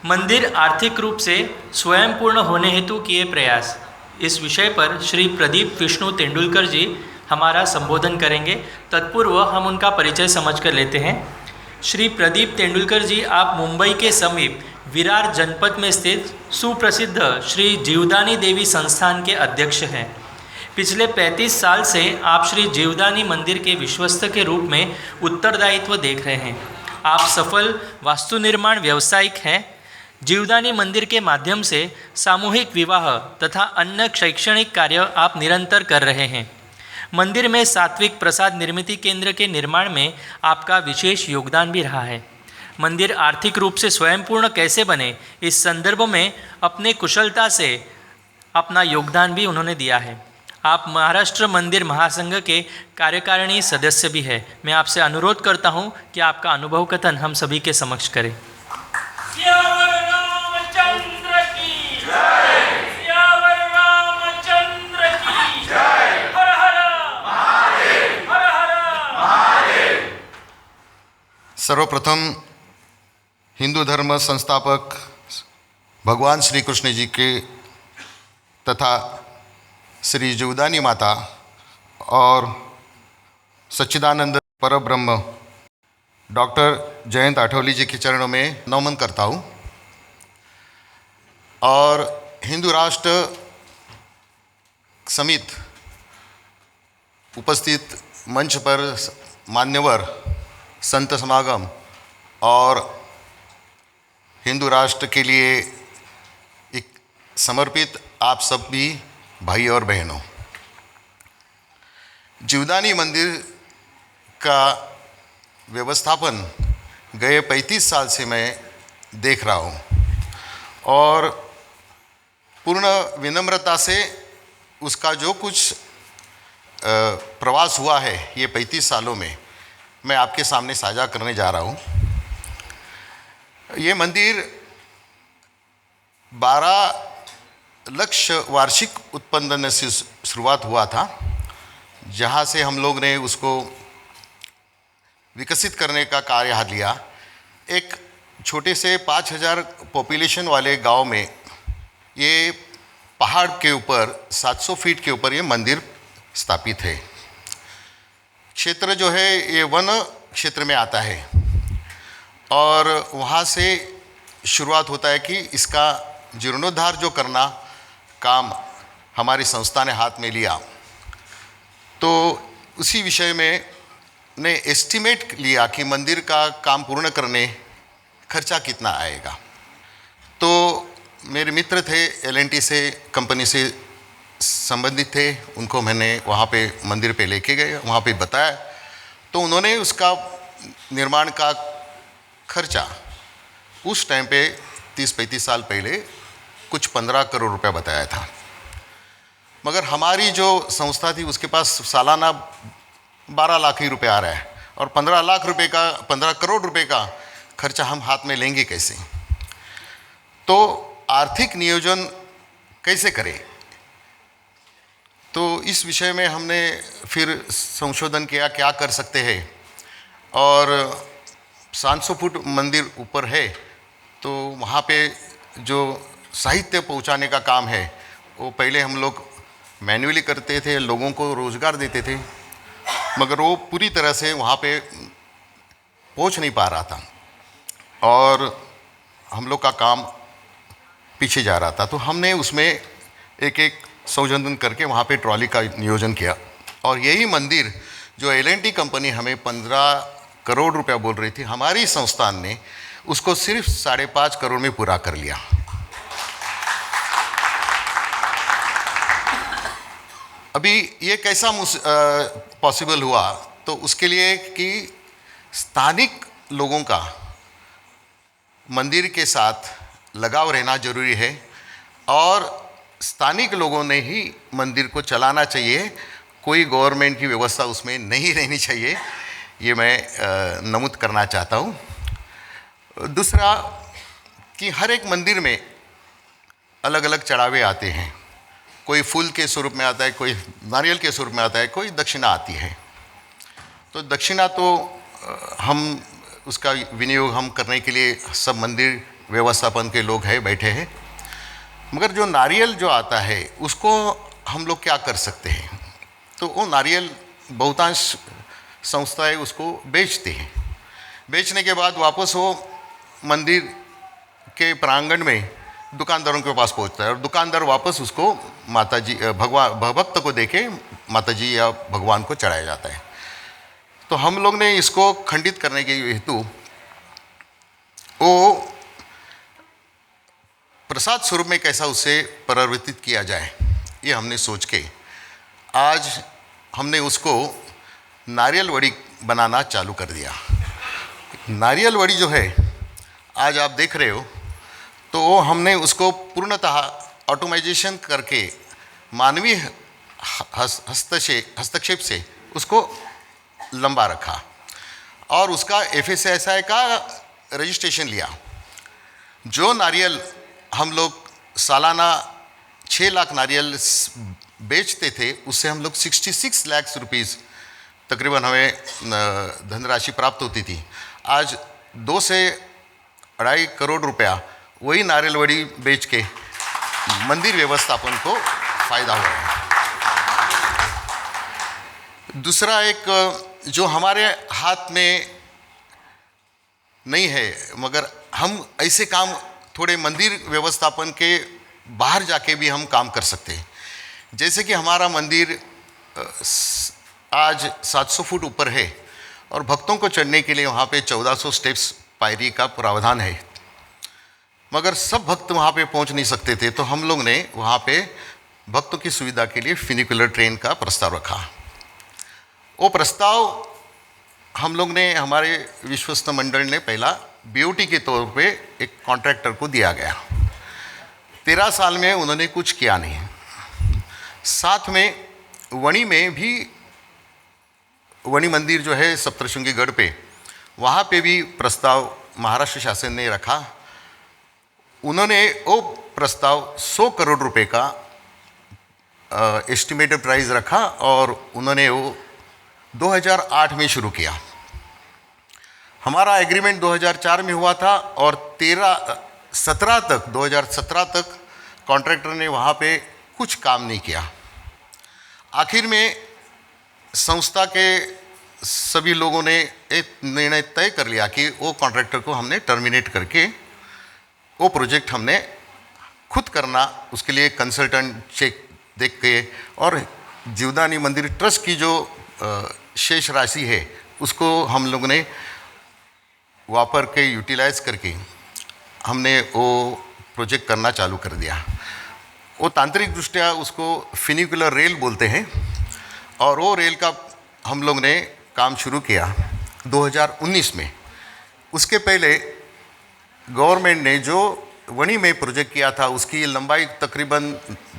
मंदिर आर्थिक रूप से स्वयं पूर्ण होने हेतु किए प्रयास, इस विषय पर श्री प्रदीप विष्णु तेंदुलकर जी हमारा संबोधन करेंगे। तत्पूर्व हम उनका परिचय समझ कर लेते हैं। श्री प्रदीप तेंदुलकर जी आप मुंबई के समीप विरार जनपद में स्थित सुप्रसिद्ध श्री जीवदानी देवी संस्थान के अध्यक्ष हैं। पिछले 35 साल से आप श्री जीवदानी मंदिर के विश्वस्त के रूप में उत्तरदायित्व देख रहे हैं। आप सफल वास्तु निर्माण व्यवसायिक हैं। जीवदानी मंदिर के माध्यम से सामूहिक विवाह तथा अन्य शैक्षणिक कार्य आप निरंतर कर रहे हैं। मंदिर में सात्विक प्रसाद निर्मिति केंद्र के निर्माण में आपका विशेष योगदान भी रहा है। मंदिर आर्थिक रूप से स्वयंपूर्ण कैसे बने, इस संदर्भ में अपने कुशलता से अपना योगदान भी उन्होंने दिया है। आप महाराष्ट्र मंदिर महासंघ के कार्यकारिणी सदस्य भी हैं। मैं आपसे अनुरोध करता हूं कि आपका अनुभव कथन हम सभी के समक्ष करें। सर्वप्रथम हिंदू धर्म संस्थापक भगवान श्री कृष्ण जी के तथा श्री जीवदानी माता और सच्चिदानंद परब्रह्म डॉक्टर जयंत आठवले जी के चरणों में नमन करता हूँ और हिंदू राष्ट्र समित उपस्थित मंच पर मान्यवर संत समागम और हिंदू राष्ट्र के लिए एक समर्पित आप सब भी भाई और बहनों, जीवदानी मंदिर का व्यवस्थापन गए 35 साल से मैं देख रहा हूँ और पूर्ण विनम्रता से उसका जो कुछ प्रवास हुआ है ये 35 सालों में मैं आपके सामने साझा करने जा रहा हूँ। ये मंदिर 12 लाख वार्षिक उत्पन्न से शुरुआत हुआ था, जहाँ से हम लोग ने उसको विकसित करने का कार्य हाथ लिया। एक छोटे से 5000 पॉपुलेशन वाले गांव में ये पहाड़ के ऊपर 700 फीट के ऊपर ये मंदिर स्थापित है। क्षेत्र जो है ये वन क्षेत्र में आता है और वहाँ से शुरुआत होता है कि इसका जीर्णोद्धार जो करना काम हमारी संस्था ने हाथ में लिया। तो उसी विषय में ने एस्टिमेट लिया कि मंदिर का काम पूर्ण करने खर्चा कितना आएगा। तो मेरे मित्र थे L&T से कंपनी से संबंधित थे, उनको मैंने वहाँ पे मंदिर पे लेके गए, वहाँ पे बताया तो उन्होंने उसका निर्माण का खर्चा उस टाइम पे 30-35 साल पहले कुछ 15 करोड़ रुपया बताया था। मगर हमारी जो संस्था थी उसके पास सालाना 12 लाख ही रुपये आ रहा है और 15 करोड़ रुपए का खर्चा हम हाथ में लेंगे कैसे। तो आर्थिक नियोजन कैसे करें, तो इस विषय में हमने फिर संशोधन किया क्या कर सकते हैं। और 700 फुट मंदिर ऊपर है तो वहाँ पे जो साहित्य पहुँचाने का काम है वो पहले हम लोग मैन्युअली करते थे, लोगों को रोज़गार देते थे, मगर वो पूरी तरह से वहाँ पे पहुँच नहीं पा रहा था और हम लोग का काम पीछे जा रहा था। तो हमने उसमें एक संशोधन करके वहाँ पे ट्रॉली का नियोजन किया और यही मंदिर जो L&T कंपनी हमें 15 करोड़ रुपया बोल रही थी, हमारी संस्थान ने उसको सिर्फ 5.5 करोड़ में पूरा कर लिया। अभी ये कैसा पॉसिबल हुआ, तो उसके लिए कि स्थानिक लोगों का मंदिर के साथ लगाव रहना जरूरी है और स्थानिक लोगों ने ही मंदिर को चलाना चाहिए, कोई गवर्नमेंट की व्यवस्था उसमें नहीं रहनी चाहिए, ये मैं नमूद करना चाहता हूँ। दूसरा कि हर एक मंदिर में अलग अलग चढ़ावे आते हैं, कोई फूल के स्वरूप में आता है, कोई नारियल के स्वरूप में आता है, कोई दक्षिणा आती है। तो दक्षिणा तो हम उसका विनियोग हम करने के लिए सब मंदिर व्यवस्थापन के लोग हैं बैठे हैं, मगर जो नारियल जो आता है उसको हम लोग क्या कर सकते हैं। तो वो नारियल बहुतांश संस्थाएं उसको बेचते हैं, बेचने के बाद वापस वो मंदिर के प्रांगण में दुकानदारों के पास पहुंचता है और दुकानदार वापस उसको माता जी भक्त को देके माता जी या भगवान को चढ़ाया जाता है। तो हम लोग ने इसको खंडित करने के हेतु वो प्रसाद स्वरूप में कैसा उसे परिवर्तित किया जाए, ये हमने सोच के आज हमने उसको नारियल वड़ी बनाना चालू कर दिया। नारियल वड़ी जो है आज आप देख रहे हो, तो वो हमने उसको पूर्णतः ऑटोमाइजेशन करके मानवीय हस्तक्षेप से उसको लंबा रखा और उसका FSSAI का रजिस्ट्रेशन लिया। जो नारियल हम लोग सालाना 6 लाख नारियल बेचते थे, उससे हम लोग 66 लाख रुपीस तकरीबन हमें धनराशि प्राप्त होती थी। आज 2 से 2.5 करोड़ रुपया वही नारियल वड़ी बेच के मंदिर व्यवस्थापन को फायदा हो रहा है। दूसरा एक जो हमारे हाथ में नहीं है, मगर हम ऐसे काम थोड़े मंदिर व्यवस्थापन के बाहर जाके भी हम काम कर सकते हैं। जैसे कि हमारा मंदिर आज 700 फुट ऊपर है और भक्तों को चढ़ने के लिए वहाँ पे 1400 स्टेप्स पायरी का प्रावधान है, मगर सब भक्त वहाँ पे पहुँच नहीं सकते थे। तो हम लोग ने वहाँ पे भक्तों की सुविधा के लिए फ्यूनिकुलर ट्रेन का प्रस्ताव रखा। वो प्रस्ताव हम लोग ने, हमारे विश्वस्त मंडल ने पहला BOT के तौर पे एक कॉन्ट्रैक्टर को दिया गया। 13 साल में उन्होंने कुछ किया नहीं। साथ में वणी में भी, वणी मंदिर जो है सप्तशृंगी गढ़ पे, वहाँ पे भी प्रस्ताव महाराष्ट्र शासन ने रखा। उन्होंने वो प्रस्ताव 100 करोड़ रुपए का एस्टिमेटेड प्राइस रखा और उन्होंने वो 2008 में शुरू किया। हमारा एग्रीमेंट 2004 में हुआ था और 2017 तक कॉन्ट्रैक्टर ने वहाँ पे कुछ काम नहीं किया। आखिर में संस्था के सभी लोगों ने एक निर्णय तय कर लिया कि वो कॉन्ट्रैक्टर को हमने टर्मिनेट करके वो प्रोजेक्ट हमने खुद करना, उसके लिए कंसल्टेंट चेक देख के और जीवदानी मंदिर ट्रस्ट की जो शेष राशि है उसको हम लोग ने वापर के यूटिलाइज करके हमने वो प्रोजेक्ट करना चालू कर दिया। वो तांत्रिक दृष्टया उसको फ्यूनिकुलर रेल बोलते हैं और वो रेल का हम लोग ने काम शुरू किया 2019 में। उसके पहले गवर्नमेंट ने जो वणी में प्रोजेक्ट किया था उसकी लंबाई तकरीबन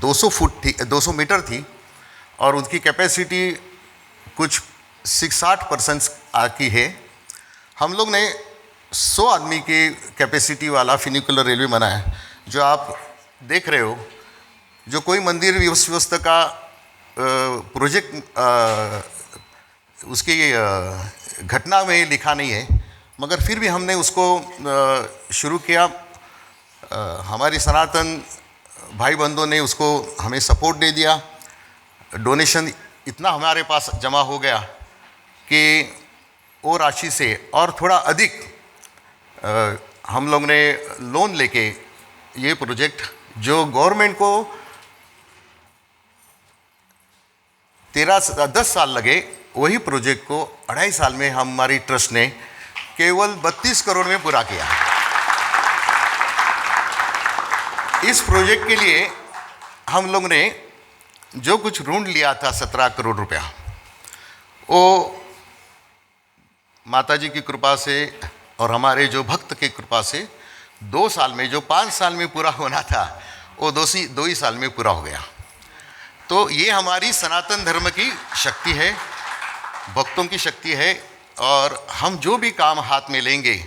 200 फुट थी, 200 मीटर थी और उसकी कैपेसिटी कुछ 60% की है। हम लोग ने 100 आदमी की कैपेसिटी वाला फ्यूनिकुलर रेलवे बनाया। जो आप देख रहे हो, जो कोई मंदिर व्यवस्था का प्रोजेक्ट उसकी घटना में लिखा नहीं है, मगर फिर भी हमने उसको शुरू किया। हमारी सनातन भाई बंधुओं ने उसको हमें सपोर्ट दे दिया। डोनेशन इतना हमारे पास जमा हो गया कि वो राशि से और थोड़ा अधिक हम लोग ने लोन लेके ये प्रोजेक्ट जो गवर्नमेंट को 10 साल लगे, वही प्रोजेक्ट को 2.5 साल में हमारी ट्रस्ट ने केवल 32 करोड़ में पूरा किया। इस प्रोजेक्ट के लिए हम लोग ने जो कुछ ऋण लिया था 17 करोड़ रुपया, वो माताजी की कृपा से और हमारे जो भक्त की कृपा से 2 साल में, जो 5 साल में पूरा होना था वो 2 ही साल में पूरा हो गया। तो ये हमारी सनातन धर्म की शक्ति है, भक्तों की शक्ति है और हम जो भी काम हाथ में लेंगे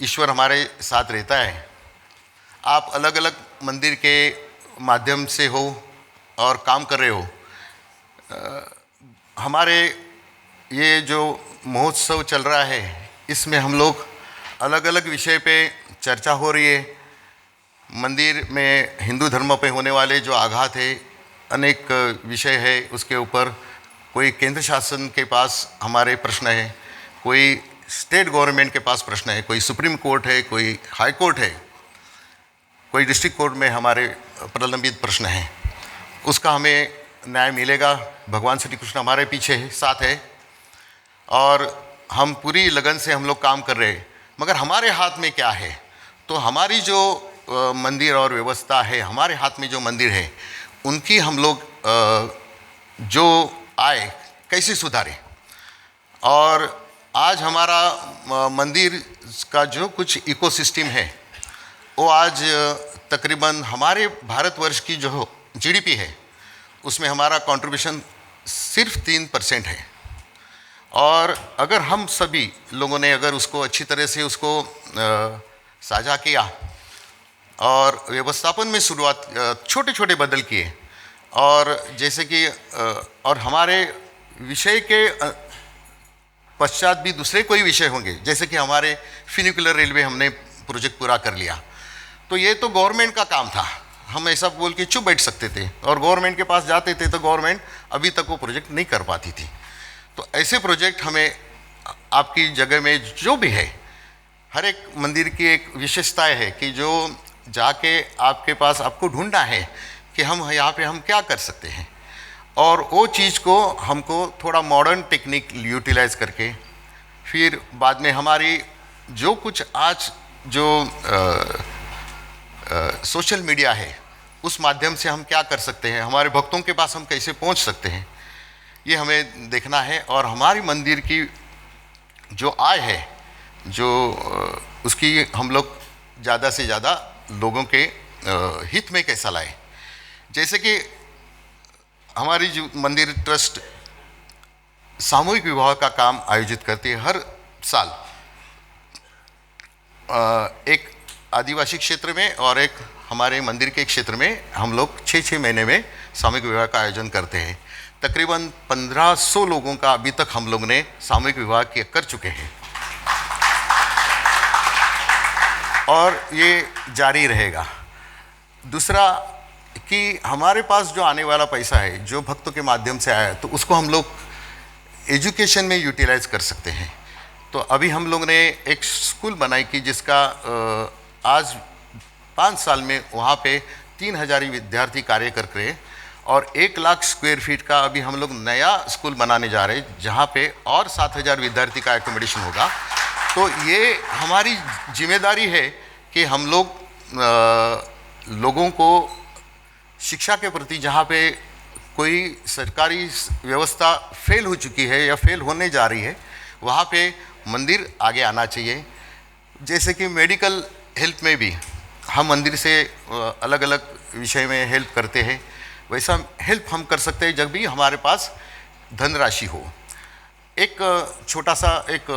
ईश्वर हमारे साथ रहता है। आप अलग अलग मंदिर के माध्यम से हो और काम कर रहे हो, हमारे ये जो महोत्सव चल रहा है इसमें हम लोग अलग अलग विषय पे चर्चा हो रही है। मंदिर में हिंदू धर्म पे होने वाले जो आघात है, अनेक विषय है उसके ऊपर। कोई केंद्र शासन के पास हमारे प्रश्न है, कोई स्टेट गवर्नमेंट के पास प्रश्न है, कोई सुप्रीम कोर्ट है, कोई हाई कोर्ट है, कोई डिस्ट्रिक्ट कोर्ट में हमारे प्रलंबित प्रश्न हैं। उसका हमें न्याय मिलेगा। भगवान श्री कृष्ण हमारे पीछे है, साथ है, और हम पूरी लगन से हम लोग काम कर रहे हैं। मगर हमारे हाथ में क्या है? तो हमारी जो मंदिर और व्यवस्था है, हमारे हाथ में जो मंदिर है, उनकी हम लोग जो आए कैसे सुधारें। और आज हमारा मंदिर का जो कुछ इकोसिस्टम है, वो आज तकरीबन हमारे भारतवर्ष की जो जीडीपी है, उसमें हमारा कंट्रीब्यूशन सिर्फ 3% है। और अगर हम सभी लोगों ने अगर उसको अच्छी तरह से उसको साझा किया और व्यवस्थापन में शुरुआत छोटे छोटे बदल किए, और जैसे कि और हमारे विषय के पश्चात भी दूसरे कोई विषय होंगे, जैसे कि हमारे फ्यूनिकुलर रेलवे हमने प्रोजेक्ट पूरा कर लिया, तो ये तो गवर्नमेंट का काम था। हम ऐसा बोल के चुप बैठ सकते थे और गवर्नमेंट के पास जाते थे तो गवर्नमेंट अभी तक वो प्रोजेक्ट नहीं कर पाती थी। तो ऐसे प्रोजेक्ट हमें आपकी जगह में जो भी है, हर एक मंदिर की एक विशेषताएं है कि जो जाके आपके पास आपको ढूंढना है कि हम यहाँ पे हम क्या कर सकते हैं, और वो चीज़ को हमको थोड़ा मॉडर्न टेक्निक यूटिलाइज करके फिर बाद में हमारी जो कुछ आज जो सोशल मीडिया है, उस माध्यम से हम क्या कर सकते हैं, हमारे भक्तों के पास हम कैसे पहुंच सकते हैं, ये हमें देखना है। और हमारी मंदिर की जो आय है, जो उसकी हम लोग ज़्यादा से ज़्यादा लोगों के हित में कैसा लाए। जैसे कि हमारी जो मंदिर ट्रस्ट सामूहिक विवाह का काम आयोजित करती है हर साल, एक आदिवासी क्षेत्र में और एक हमारे मंदिर के क्षेत्र में हम लोग 6-6 महीने में सामूहिक विवाह का आयोजन करते हैं। तकरीबन 1500 लोगों का अभी तक हम लोग ने सामूहिक विवाह कर चुके हैं, और ये जारी रहेगा। दूसरा कि हमारे पास जो आने वाला पैसा है, जो भक्तों के माध्यम से आया है, तो उसको हम लोग एजुकेशन में यूटिलाइज कर सकते हैं। तो अभी हम लोग ने एक स्कूल बनाई कि जिसका आज 5 साल में वहाँ पे 3000 विद्यार्थी कार्य कर रहे हैं, और 1 लाख स्क्वायर फीट का अभी हम लोग नया स्कूल बनाने जा रहे हैं, जहाँ पे और 7000 विद्यार्थी का एकोमोडेशन होगा। तो ये हमारी जिम्मेदारी है कि हम लोग लोगों को शिक्षा के प्रति, जहाँ पे कोई सरकारी व्यवस्था फेल हो चुकी है या फेल होने जा रही है, वहाँ पे मंदिर आगे आना चाहिए। जैसे कि मेडिकल हेल्प में भी हम मंदिर से अलग अलग विषय में हेल्प करते हैं, वैसा हेल्प हम कर सकते हैं जब भी हमारे पास धनराशि हो। एक छोटा सा एक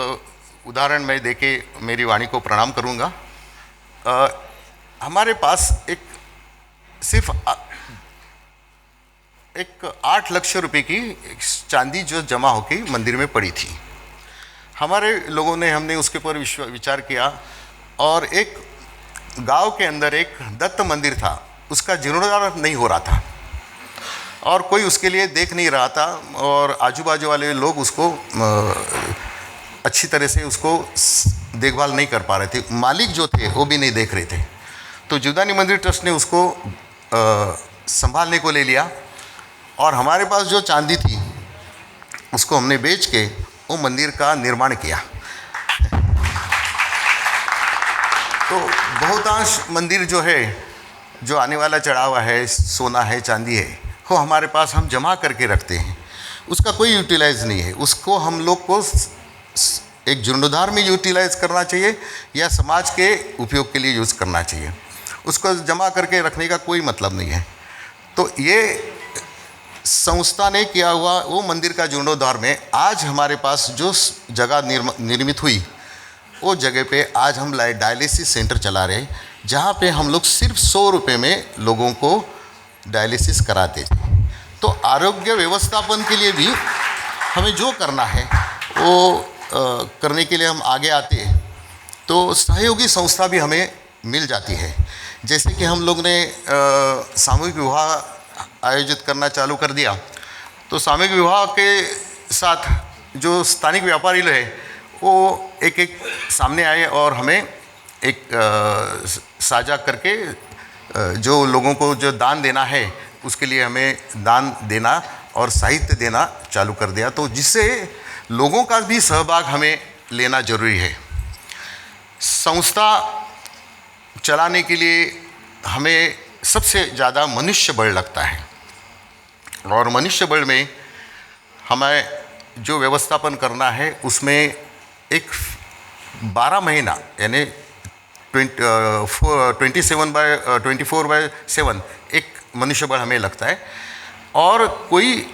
उदाहरण मैं देके मेरी वाणी को प्रणाम करूँगा। हमारे पास सिर्फ 8 लाख रुपए की चांदी जो जमा होकर मंदिर में पड़ी थी। हमारे लोगों ने हमने उसके ऊपर विचार किया, और एक गांव के अंदर एक दत्त मंदिर था, उसका जीर्णोद्धार नहीं हो रहा था और कोई उसके लिए देख नहीं रहा था, और आजू बाजू वाले लोग उसको अच्छी तरह से उसको देखभाल नहीं कर पा रहे थे, मालिक जो थे वो भी नहीं देख रहे थे। तो जीवदानी मंदिर ट्रस्ट ने उसको संभालने को ले लिया, और हमारे पास जो चांदी थी उसको हमने बेच के वो मंदिर का निर्माण किया। तो बहुतांश मंदिर जो है, जो आने वाला चढ़ावा है, सोना है, चांदी है, वो हमारे पास हम जमा करके रखते हैं, उसका कोई यूटिलाइज नहीं है। उसको हम लोग को एक जीर्णोद्धार में यूटिलाइज करना चाहिए या समाज के उपयोग के लिए यूज़ करना चाहिए। उसको जमा करके रखने का कोई मतलब नहीं है। तो ये संस्था ने किया हुआ वो मंदिर का जीर्णोद्धार में आज हमारे पास जो जगह निर्मित हुई, वो जगह पे आज हम डायलिसिस सेंटर चला रहे हैं, जहाँ पे हम लोग सिर्फ 100 रुपये में लोगों को डायलिसिस कराते थे। तो आरोग्य व्यवस्थापन के लिए भी हमें जो करना है वो करने के लिए हम आगे आते हैं। तो सहयोगी संस्था भी हमें मिल जाती है। जैसे कि हम लोग ने सामूहिक विवाह आयोजित करना चालू कर दिया, तो सामूहिक विवाह के साथ जो स्थानिक व्यापारी लोग हैं वो एक एक सामने आए और हमें एक साझा करके जो लोगों को जो दान देना है उसके लिए हमें दान देना और साहित्य देना चालू कर दिया, तो जिससे लोगों का भी सहभाग हमें लेना जरूरी है। संस्था चलाने के लिए हमें सबसे ज़्यादा मनुष्य बल लगता है, और मनुष्य बल में हमें जो व्यवस्थापन करना है उसमें एक 12 महीना यानी 24/7 एक मनुष्य बल हमें लगता है, और कोई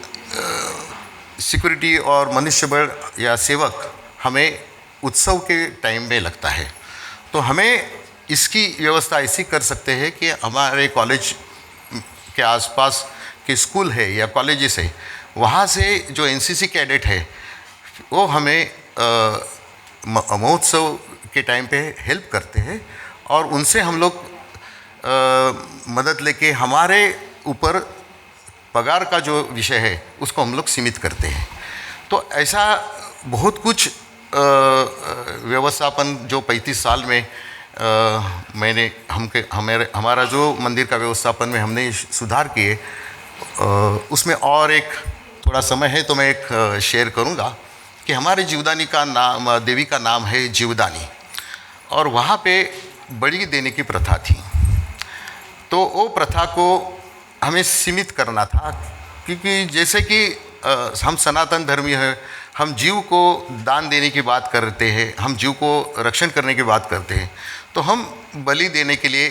सिक्योरिटी और मनुष्य बल या सेवक हमें उत्सव के टाइम में लगता है। तो हमें इसकी व्यवस्था ऐसी कर सकते हैं कि हमारे कॉलेज के आसपास के स्कूल है या कॉलेजेस है, वहाँ से जो एनसीसी कैडेट है वो हमें महोत्सव के टाइम पे हेल्प करते हैं, और उनसे हम लोग मदद लेके हमारे ऊपर पगार का जो विषय है उसको हम लोग सीमित करते हैं। तो ऐसा बहुत कुछ व्यवस्थापन जो 35 साल में हमारा जो मंदिर का व्यवस्थापन में हमने सुधार किए, उसमें और एक थोड़ा समय है तो मैं एक शेयर करूंगा कि हमारे जीवदानी का नाम, देवी का नाम है जीवदानी, और वहाँ पे बलि देने की प्रथा थी। तो वो प्रथा को हमें सीमित करना था, क्योंकि जैसे कि हम सनातन धर्मी हैं, हम जीव को दान देने की बात करते हैं, हम जीव को रक्षण करने की बात करते हैं, तो हम बलि देने के लिए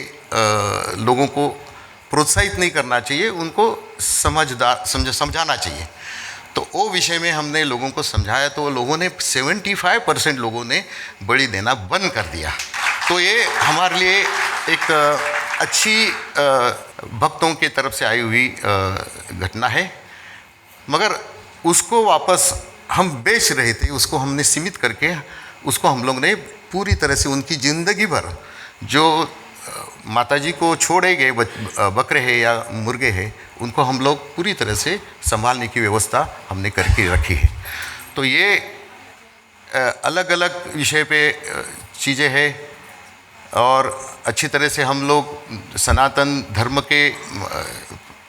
लोगों को प्रोत्साहित नहीं करना चाहिए, उनको समझाना चाहिए। तो वो विषय में हमने लोगों को समझाया, तो लोगों ने 75% लोगों ने बलि देना बंद कर दिया। तो ये हमारे लिए एक अच्छी भक्तों की तरफ से आई हुई घटना है, मगर उसको वापस हम बेच रहे थे, उसको हमने सीमित करके उसको हम लोग ने पूरी तरह से उनकी ज़िंदगी भर जो माताजी को छोड़े गए बकरे हैं या मुर्गे हैं, उनको हम लोग पूरी तरह से संभालने की व्यवस्था हमने करके रखी है। तो ये अलग अलग विषय पे चीज़ें हैं, और अच्छी तरह से हम लोग सनातन धर्म के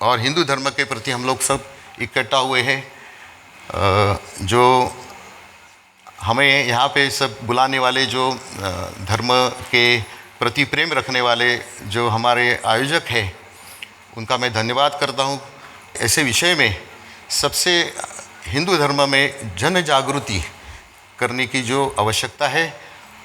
और हिंदू धर्म के प्रति हम लोग सब इकट्ठा हुए हैं। जो हमें यहाँ पे सब बुलाने वाले, जो धर्म के प्रति प्रेम रखने वाले जो हमारे आयोजक हैं, उनका मैं धन्यवाद करता हूँ। ऐसे विषय में सबसे हिंदू धर्म में जन जागृति करने की जो आवश्यकता है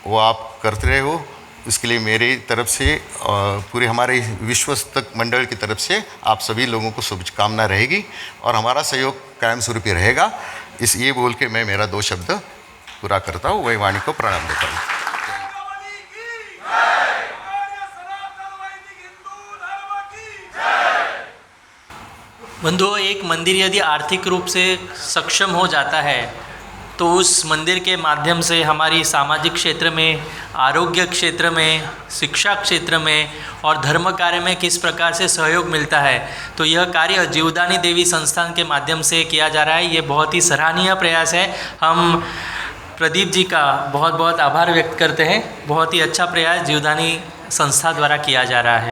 वो आप करते रहे हो, इसके लिए मेरी तरफ से पूरे हमारे विश्वस्तक मंडल की तरफ से आप सभी लोगों को शुभकामना रहेगी, और हमारा सहयोग कायम स्वरूप ही रहेगा। ये बोल के मैं मेरा 2 शब्द पूरा करता हूँ, वही वाणी को प्रणाम देता हूँ। बंधुओं, एक मंदिर यदि आर्थिक रूप से सक्षम हो जाता है तो उस मंदिर के माध्यम से हमारी सामाजिक क्षेत्र में, आरोग्य क्षेत्र में, शिक्षा क्षेत्र में और धर्म कार्य में किस प्रकार से सहयोग मिलता है। तो यह कार्य जीवदानी देवी संस्थान के माध्यम से किया जा रहा है। ये बहुत ही सराहनीय प्रयास है। हम प्रदीप जी का बहुत बहुत आभार व्यक्त करते हैं। बहुत ही अच्छा प्रयास जीवदानी संस्था द्वारा किया जा रहा है।